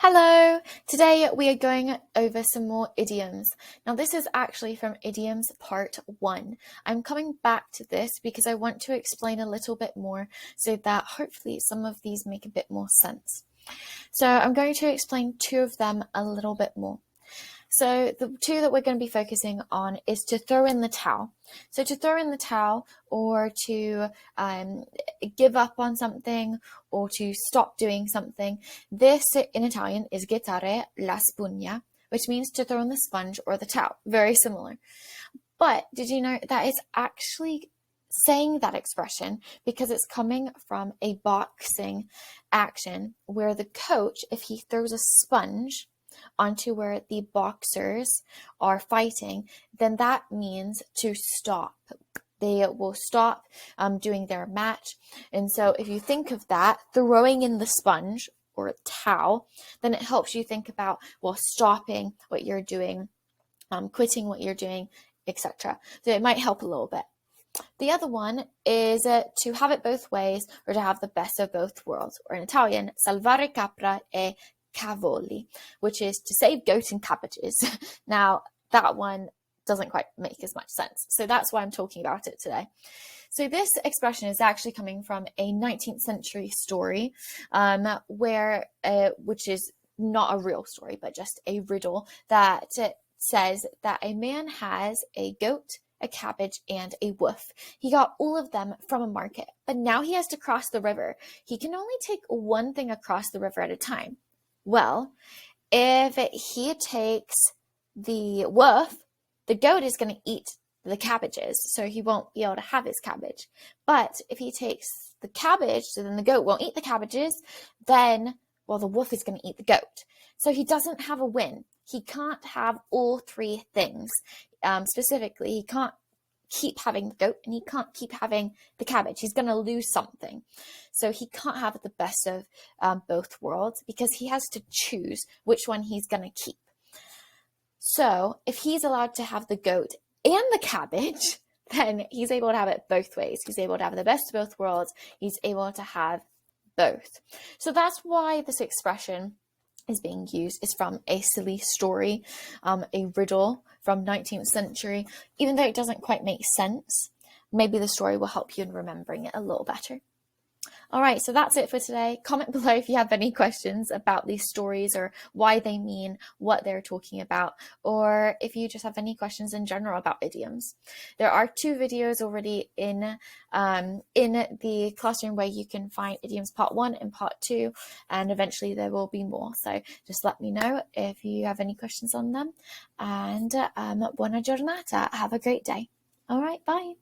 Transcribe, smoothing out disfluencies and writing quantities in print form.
Hello! Today we are going over some more idioms. Now this is actually from Idioms Part 1. I'm coming back to this because I want to explain a little bit more so that hopefully some of these make a bit more sense. So I'm going to explain two of them a little bit more. So the two that we're going to be focusing on is to throw in the towel. So to throw in the towel or to give up on something or to stop doing something. This in Italian is gettare la spugna, which means to throw in the sponge or the towel. Very similar. But did you know that it's actually saying that expression because it's coming from a boxing action where the coach, if he throws a sponge onto where the boxers are fighting, then that means to stop. They will stop doing their match. And so if you think of that, throwing in the sponge or a towel, then it helps you think about, well, stopping what you're doing, quitting what you're doing, etc. So it might help a little bit. The other one is to have it both ways or to have the best of both worlds, or in Italian, salvare capra e cavoli, which is to save goat and cabbages. Now, that one doesn't quite make as much sense. So that's why I'm talking about it today. So this expression is actually coming from a 19th century story which is not a real story, but just a riddle that says that a man has a goat, a cabbage, and a wolf. He got all of them from a market, but now he has to cross the river. He can only take one thing across the river at a time. Well, if he takes the wolf, the goat is going to eat the cabbages, so he won't be able to have his cabbage. But if he takes the cabbage, so then the goat won't eat the cabbages, then, well, the wolf is going to eat the goat. So he doesn't have a win. He can't have all three things. Specifically, he can't keep having the goat and he can't keep having the cabbage. He's going to lose something. So he can't have the best of both worlds because he has to choose which one he's going to keep. So if he's allowed to have the goat and the cabbage, then he's able to have it both ways. He's able to have the best of both worlds. He's able to have both. So that's why this expression is being used. Is from a silly story, a riddle from 19th century. Even though it doesn't quite make sense, maybe the story will help you in remembering it a little better. All right, so that's it for today. Comment below if you have any questions about these stories or why they mean what they're talking about, or if you just have any questions in general about idioms. There are 2 videos already in the classroom where you can find idioms part 1 and part 2, and eventually there will be more. So just let me know if you have any questions on them. And buona giornata. Have a great day. All right, bye.